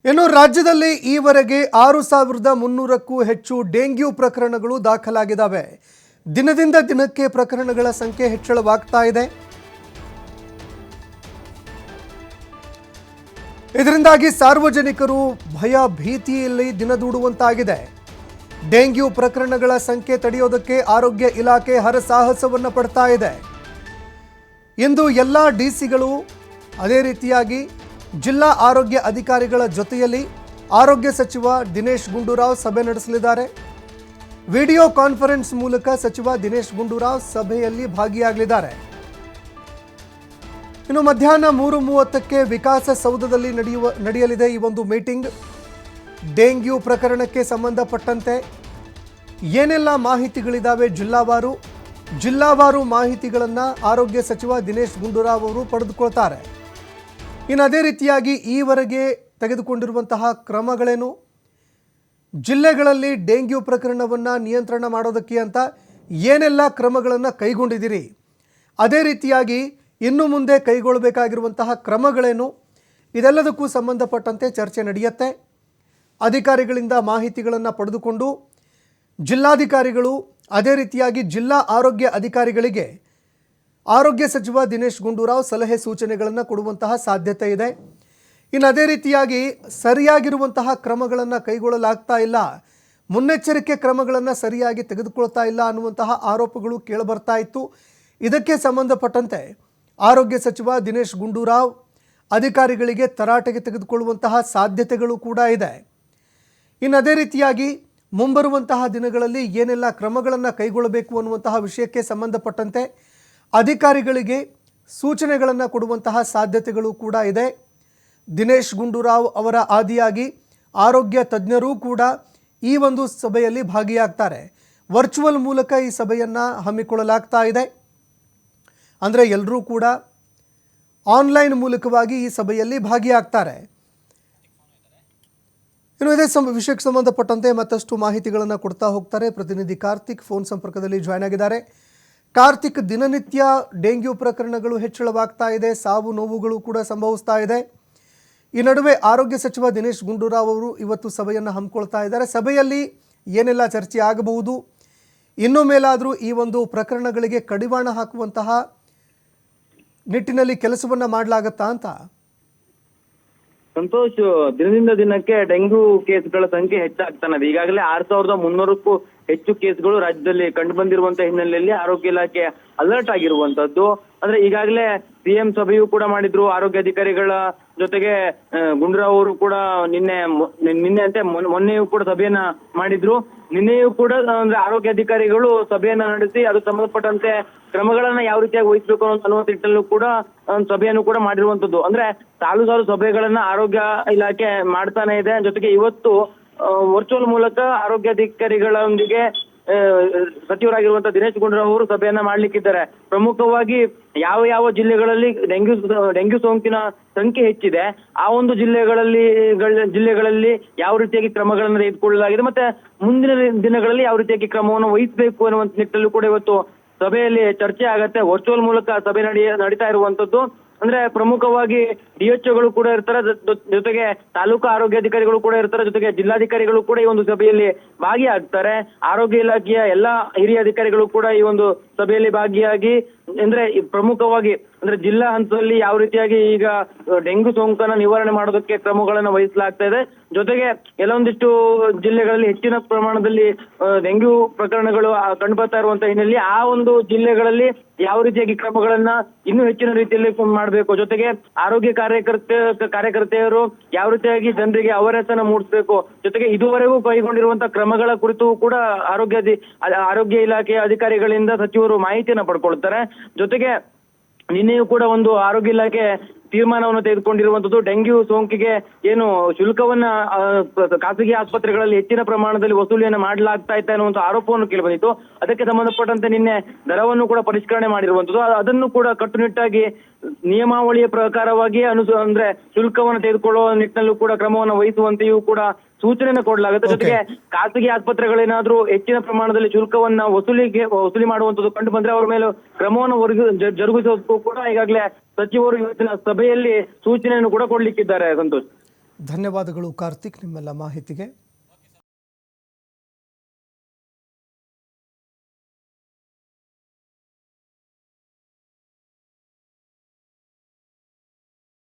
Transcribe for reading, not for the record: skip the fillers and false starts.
ಇನ್ನು ರಾಜ್ಯದಲ್ಲಿ ಈವರೆಗೆ 6,300ಕ್ಕೂ ಹೆಚ್ಚು ಡೆಂಗ್ಯೂ ಪ್ರಕರಣಗಳು ದಾಖಲಾಗಿದ್ದಾವೆ. ದಿನದಿಂದ ದಿನಕ್ಕೆ ಪ್ರಕರಣಗಳ ಸಂಖ್ಯೆ ಹೆಚ್ಚಳವಾಗ್ತಾ ಇದೆ. ಇದರಿಂದಾಗಿ ಸಾರ್ವಜನಿಕರು ಭಯ ಭೀತಿಯಲ್ಲಿ ದಿನದೂಡುವಂತಾಗಿದೆ. ಡೆಂಗ್ಯೂ ಪ್ರಕರಣಗಳ ಸಂಖ್ಯೆ ತಡೆಯೋದಕ್ಕೆ ಆರೋಗ್ಯ ಇಲಾಖೆ ಹರಸಾಹಸವನ್ನು ಪಡ್ತಾ ಇದೆ. ಇಂದು ಎಲ್ಲ ಡಿಸಿಗಳು ಅದೇ ರೀತಿಯಾಗಿ ಜಿಲ್ಲಾ ಆರೋಗ್ಯ ಅಧಿಕಾರಿಗಳ ಜೊತೆಯಲ್ಲಿ ಆರೋಗ್ಯ ಸಚಿವ ದಿನೇಶ್ ಗುಂಡೂರಾವ್ ಸಭೆ ನಡೆಸಲಿದ್ದಾರೆ. ವಿಡಿಯೋ ಕಾನ್ಫರೆನ್ಸ್ ಮೂಲಕ ಸಚಿವ ದಿನೇಶ್ ಗುಂಡೂರಾವ್ ಸಭೆಯಲ್ಲಿ ಭಾಗಿಯಾಗಲಿದ್ದಾರೆ. ಇನ್ನು ಮಧ್ಯಾಹ್ನ 3:30ಕ್ಕೆ ವಿಕಾಸಸೌಧದಲ್ಲಿ ನಡೆಯಲಿದೆ ಈ ಒಂದು ಮೀಟಿಂಗ್. ಡೆಂಗ್ಯೂ ಪ್ರಕರಣಕ್ಕೆ ಸಂಬಂಧಪಟ್ಟಂತೆ ಏನೆಲ್ಲ ಮಾಹಿತಿಗಳಿದ್ದಾವೆ ಜಿಲ್ಲಾವಾರು ಮಾಹಿತಿಗಳನ್ನು ಆರೋಗ್ಯ ಸಚಿವ ದಿನೇಶ್ ಗುಂಡೂರಾವ್ ಅವರು ಪಡೆದುಕೊಳ್ತಾರೆ. ಇನ್ನು ಅದೇ ರೀತಿಯಾಗಿ ಈವರೆಗೆ ತೆಗೆದುಕೊಂಡಿರುವಂತಹ ಕ್ರಮಗಳೇನು, ಜಿಲ್ಲೆಗಳಲ್ಲಿ ಡೆಂಗ್ಯೂ ಪ್ರಕರಣವನ್ನು ನಿಯಂತ್ರಣ ಮಾಡೋದಕ್ಕೆ ಅಂತ ಏನೆಲ್ಲ ಕ್ರಮಗಳನ್ನು ಕೈಗೊಂಡಿದ್ದೀರಿ, ಅದೇ ರೀತಿಯಾಗಿ ಇನ್ನು ಮುಂದೆ ಕೈಗೊಳ್ಳಬೇಕಾಗಿರುವಂತಹ ಕ್ರಮಗಳೇನು, ಇದೆಲ್ಲದಕ್ಕೂ ಸಂಬಂಧಪಟ್ಟಂತೆ ಚರ್ಚೆ ನಡೆಯುತ್ತೆ. ಅಧಿಕಾರಿಗಳಿಂದ ಮಾಹಿತಿಗಳನ್ನು ಪಡೆದುಕೊಂಡು ಜಿಲ್ಲಾಧಿಕಾರಿಗಳು ಅದೇ ರೀತಿಯಾಗಿ ಜಿಲ್ಲಾ ಆರೋಗ್ಯ ಅಧಿಕಾರಿಗಳಿಗೆ ಆರೋಗ್ಯ ಸಚಿವ ದಿನೇಶ್ ಗುಂಡೂರಾವ್ ಸಲಹೆ ಸೂಚನೆಗಳನ್ನು ಕೊಡುವಂತಹ ಸಾಧ್ಯತೆ ಇದೆ. ಇನ್ನು ಅದೇ ರೀತಿಯಾಗಿ ಸರಿಯಾಗಿರುವಂತಹ ಕ್ರಮಗಳನ್ನು ಕೈಗೊಳ್ಳಲಾಗ್ತಾ ಇಲ್ಲ, ಮುನ್ನೆಚ್ಚರಿಕೆ ಕ್ರಮಗಳನ್ನು ಸರಿಯಾಗಿ ತೆಗೆದುಕೊಳ್ತಾ ಇಲ್ಲ ಅನ್ನುವಂತಹ ಆರೋಪಗಳು ಕೇಳಿಬರ್ತಾ ಇತ್ತು. ಇದಕ್ಕೆ ಸಂಬಂಧಪಟ್ಟಂತೆ ಆರೋಗ್ಯ ಸಚಿವ ದಿನೇಶ್ ಗುಂಡೂರಾವ್ ಅಧಿಕಾರಿಗಳಿಗೆ ತರಾಟೆಗೆ ತೆಗೆದುಕೊಳ್ಳುವಂತಹ ಸಾಧ್ಯತೆಗಳು ಕೂಡ ಇದೆ. ಇನ್ನು ಅದೇ ರೀತಿಯಾಗಿ ಮುಂಬರುವಂತಹ ದಿನಗಳಲ್ಲಿ ಏನೆಲ್ಲ ಕ್ರಮಗಳನ್ನು ಕೈಗೊಳ್ಳಬೇಕು ಅನ್ನುವಂತಹ ವಿಷಯಕ್ಕೆ ಸಂಬಂಧಪಟ್ಟಂತೆ ಅಧಿಕಾರಿಗಳಿಗೆ ಸೂಚನೆಗಳನ್ನು ಕೊಡುವಂತಹ ಸಾಧ್ಯತೆಗಳು ಕೂಡ ಇದೆ. ದಿನೇಶ್ ಗುಂಡೂರಾವ್ ಅವರ ಆದಿಯಾಗಿ ಆರೋಗ್ಯ ತಜ್ಞರೂ ಕೂಡ ಈ ಒಂದು ಸಭೆಯಲ್ಲಿ ಭಾಗಿಯಾಗ್ತಾರೆ. ವರ್ಚುವಲ್ ಮೂಲಕ ಈ ಸಭೆಯನ್ನು ಹಮ್ಮಿಕೊಳ್ಳಲಾಗ್ತಾ ಇದೆ. ಅಂದರೆ ಎಲ್ಲರೂ ಕೂಡ ಆನ್ಲೈನ್ ಮೂಲಕವಾಗಿ ಈ ಸಭೆಯಲ್ಲಿ ಭಾಗಿಯಾಗ್ತಾರೆ. ಇನ್ನು ಇದೇ ವಿಷಯಕ್ಕೆ ಸಂಬಂಧಪಟ್ಟಂತೆ ಮತ್ತಷ್ಟು ಮಾಹಿತಿಗಳನ್ನು ಕೊಡ್ತಾ ಹೋಗ್ತಾರೆ ಪ್ರತಿನಿಧಿ ಕಾರ್ತಿಕ್ ಫೋನ್ ಸಂಪರ್ಕದಲ್ಲಿ ಜಾಯ್ನ್ ಆಗಿದ್ದಾರೆ. ಕಾರ್ತಿಕ್, ದಿನನಿತ್ಯ ಡೆಂಗ್ಯೂ ಪ್ರಕರಣಗಳು ಹೆಚ್ಚಳವಾಗ್ತಾ ಇದೆ, ಸಾವು ನೋವುಗಳು ಕೂಡ ಸಂಭವಿಸ್ತಾ ಇದೆ. ಈ ನಡುವೆ ಆರೋಗ್ಯ ಸಚಿವ ದಿನೇಶ್ ಗುಂಡೂರಾವ್ ಅವರು ಇವತ್ತು ಸಭೆಯನ್ನು ಹಮ್ಮಿಕೊಳ್ತಾ ಇದ್ದಾರೆ. ಸಭೆಯಲ್ಲಿ ಏನೆಲ್ಲ ಚರ್ಚೆ ಆಗಬಹುದು, ಇನ್ನೂ ಮೇಲಾದರೂ ಈ ಒಂದು ಪ್ರಕರಣಗಳಿಗೆ ಕಡಿವಾಣ ಹಾಕುವಂತಹ ನಿಟ್ಟಿನಲ್ಲಿ ಕೆಲಸವನ್ನು ಮಾಡಲಾಗತ್ತಾ ಅಂತ? ಸಂತೋಷ್, ದಿನದಿಂದ ದಿನಕ್ಕೆ ಡೆಂಗ್ಯೂ ಕೇಸ್ಗಳ ಸಂಖ್ಯೆ ಹೆಚ್ಚಾಗ್ತಾನೆ. ಈಗಾಗಲೇ 6,300ಕ್ಕೂ ಹೆಚ್ಚು ಕೇಸ್ಗಳು ರಾಜ್ಯದಲ್ಲಿ ಕಂಡು ಬಂದಿರುವಂತಹ ಹಿನ್ನೆಲೆಯಲ್ಲಿ ಆರೋಗ್ಯ ಇಲಾಖೆ ಅಲರ್ಟ್ ಆಗಿರುವಂತದ್ದು. ಅಂದ್ರೆ ಈಗಾಗಲೇ ಸಿಎಂ ಸಭೆಯೂ ಕೂಡ ಮಾಡಿದ್ರು ಆರೋಗ್ಯ ಅಧಿಕಾರಿಗಳ ಜೊತೆಗೆ. ಗುಂಡೂರಾವ್ ಅವರು ಕೂಡ ನಿನ್ನೆ ಅಂತೆ ಮೊನ್ನೆಯೂ ಕೂಡ ಸಭೆಯನ್ನ ಮಾಡಿದ್ರು. ನಿನ್ನೆಯೂ ಕೂಡ ಅಂದ್ರೆ ಆರೋಗ್ಯ ಅಧಿಕಾರಿಗಳು ಸಭೆಯನ್ನ ನಡೆಸಿ ಅದು ಸಂಬಂಧಪಟ್ಟಂತೆ ಕ್ರಮಗಳನ್ನ ಯಾವ ರೀತಿಯಾಗಿ ವಹಿಸಬೇಕು ಅನ್ನುವ ನಿಟ್ಟಿನಲ್ಲೂ ಕೂಡ ಸಭೆಯನ್ನು ಕೂಡ ಮಾಡಿರುವಂತದ್ದು. ಅಂದ್ರೆ ಸಾಲು ಸಭೆಗಳನ್ನ ಆರೋಗ್ಯ ಇಲಾಖೆ ಮಾಡ್ತಾನೆ ಇದೆ. ಜೊತೆಗೆ ಇವತ್ತು ವರ್ಚುವಲ್ ಮೂಲಕ ಆರೋಗ್ಯಾಧಿಕಾರಿಗಳೊಂದಿಗೆ ಸಚಿವರಾಗಿರುವಂತಹ ದಿನೇಶ್ ಗುಂಡೂರಾವ್ ಅವರು ಸಭೆಯನ್ನ ಮಾಡ್ಲಿಕ್ಕಿದ್ದಾರೆ. ಪ್ರಮುಖವಾಗಿ ಯಾವ ಜಿಲ್ಲೆಗಳಲ್ಲಿ ಡೆಂಗ್ಯೂ ಸೋಂಕಿನ ಸಂಖ್ಯೆ ಹೆಚ್ಚಿದೆ ಆ ಒಂದು ಜಿಲ್ಲೆಗಳಲ್ಲಿ ಯಾವ ರೀತಿಯಾಗಿ ಕ್ರಮಗಳನ್ನು ತೆಗೆದುಕೊಳ್ಳಲಾಗಿದೆ, ಮತ್ತೆ ಮುಂದಿನ ದಿನಗಳಲ್ಲಿ ಯಾವ ರೀತಿಯಾಗಿ ಕ್ರಮವನ್ನು ವಹಿಸಬೇಕು ಅನ್ನುವಂತ ನಿಟ್ಟಿನಲ್ಲೂ ಕೂಡ ಇವತ್ತು ಸಭೆಯಲ್ಲಿ ಚರ್ಚೆ ಆಗತ್ತೆ. ವರ್ಚುವಲ್ ಮೂಲಕ ಸಭೆ ನಡೀತಾ ಇರುವಂತದ್ದು. ಅಂದ್ರೆ ಪ್ರಮುಖವಾಗಿ ಡಿಎಚ್ಒಗಳು ಕೂಡ ಇರ್ತಾರೆ, ಜೊತೆಗೆ ತಾಲೂಕು ಆರೋಗ್ಯಾಧಿಕಾರಿಗಳು ಕೂಡ ಇರ್ತಾರೆ, ಜೊತೆಗೆ ಜಿಲ್ಲಾಧಿಕಾರಿಗಳು ಕೂಡ ಈ ಒಂದು ಸಭೆಯಲ್ಲಿ ಭಾಗಿಯಾಗ್ತಾರೆ. ಆರೋಗ್ಯ ಇಲಾಖೆಯ ಎಲ್ಲಾ ಹಿರಿಯ ಅಧಿಕಾರಿಗಳು ಕೂಡ ಈ ಒಂದು ಸಭೆಯಲ್ಲಿ ಭಾಗಿಯಾಗಿ ಅಂದ್ರೆ ಪ್ರಮುಖವಾಗಿ ಅಂದ್ರೆ ಜಿಲ್ಲಾ ಹಂತದಲ್ಲಿ ಯಾವ ರೀತಿಯಾಗಿ ಈಗ ಡೆಂಗ್ಯೂ ಸೋಂಕನ್ನ ನಿವಾರಣೆ ಮಾಡೋದಕ್ಕೆ ಕ್ರಮಗಳನ್ನ ವಹಿಸಲಾಗ್ತಾ ಇದೆ. ಜೊತೆಗೆ ಕೆಲವೊಂದಿಷ್ಟು ಜಿಲ್ಲೆಗಳಲ್ಲಿ ಹೆಚ್ಚಿನ ಪ್ರಮಾಣದಲ್ಲಿ ಡೆಂಗ್ಯೂ ಪ್ರಕರಣಗಳು ಕಂಡುಬರ್ತಾ ಇರುವಂತಹ ಹಿನ್ನೆಲೆಯಲ್ಲಿ ಆ ಒಂದು ಜಿಲ್ಲೆಗಳಲ್ಲಿ ಯಾವ ರೀತಿಯಾಗಿ ಕ್ರಮಗಳನ್ನ ಇನ್ನೂ ಹೆಚ್ಚಿನ ರೀತಿಯಲ್ಲಿ ಮಾಡಬೇಕು, ಜೊತೆಗೆ ಆರೋಗ್ಯ ಕಾರ್ಯಕರ್ತೆಯರು ಯಾವ ರೀತಿಯಾಗಿ ಜನರಿಗೆ ಅವೇರ್ನೆಸ್ ಅನ್ನ ಮೂಡಿಸಬೇಕು, ಜೊತೆಗೆ ಇದುವರೆಗೂ ಕೈಗೊಂಡಿರುವಂತಹ ಕ್ರಮಗಳ ಕುರಿತು ಕೂಡ ಆರೋಗ್ಯ ಇಲಾಖೆಯ ಅಧಿಕಾರಿಗಳಿಂದ ಸಚಿವರು ಮಾಹಿತಿಯನ್ನ ಪಡ್ಕೊಳ್ತಾರೆ. ಜೊತೆಗೆ ನಿನ್ನೆಯೂ ಕೂಡ ಒಂದು ಆರೋಗ್ಯ ಇಲಾಖೆ ತೀರ್ಮಾನವನ್ನು ತೆಗೆದುಕೊಂಡಿರುವಂತದ್ದು. ಡೆಂಗ್ಯೂ ಸೋಂಕಿಗೆ ಏನು ಶುಲ್ಕವನ್ನ ಖಾಸಗಿ ಆಸ್ಪತ್ರೆಗಳಲ್ಲಿ ಹೆಚ್ಚಿನ ಪ್ರಮಾಣದಲ್ಲಿ ವಸೂಲಿಯನ್ನ ಮಾಡಲಾಗ್ತಾ ಇತ್ತು ಅನ್ನುವಂತ ಆರೋಪವನ್ನು ಕೇಳಿಬಂದಿತ್ತು. ಅದಕ್ಕೆ ಸಂಬಂಧಪಟ್ಟಂತೆ ನಿನ್ನೆ ದರವನ್ನು ಕೂಡ ಪರಿಷ್ಕರಣೆ ಮಾಡಿರುವಂತದ್ದು. ಅದನ್ನು ಕೂಡ ಕಟ್ಟುನಿಟ್ಟಾಗಿ ನಿಯಮಾವಳಿಯ ಪ್ರಕಾರವಾಗಿ ಅಂದ್ರೆ ಶುಲ್ಕವನ್ನು ತೆಗೆದುಕೊಳ್ಳುವ ನಿಟ್ಟಿನಲ್ಲೂ ಕೂಡ ಕ್ರಮವನ್ನು ವಹಿಸುವಂತೆಯೂ ಕೂಡ ಸೂಚನೆಯನ್ನು ಕೊಡಲಾಗುತ್ತೆ. ಜೊತೆಗೆ ಖಾಸಗಿ ಆಸ್ಪತ್ರೆಗಳೇನಾದ್ರೂ ಹೆಚ್ಚಿನ ಪ್ರಮಾಣದಲ್ಲಿ ಶುಲ್ಕವನ್ನ ವಸೂಲಿ ಮಾಡುವಂತದ್ದು ಕಂಡು ಬಂದ್ರೆ ಅವರ ಮೇಲೆ ಕ್ರಮವನ್ನು ಜರುಗಿಸೋದಕ್ಕೂ ಕೂಡ ಈಗಾಗಲೇ ಸಚಿವರು ಇವತ್ತಿನ ಸಭೆಯಲ್ಲಿ ಸೂಚನೆಯನ್ನು ಕೂಡ ಕೊಡ್ಲಿಕ್ಕಿದ್ದಾರೆ. ಸಂತೋಷ್. ಧನ್ಯವಾದಗಳು ಕಾರ್ತಿಕ್ ನಿಮ್ಮೆಲ್ಲ ಮಾಹಿತಿಗೆ.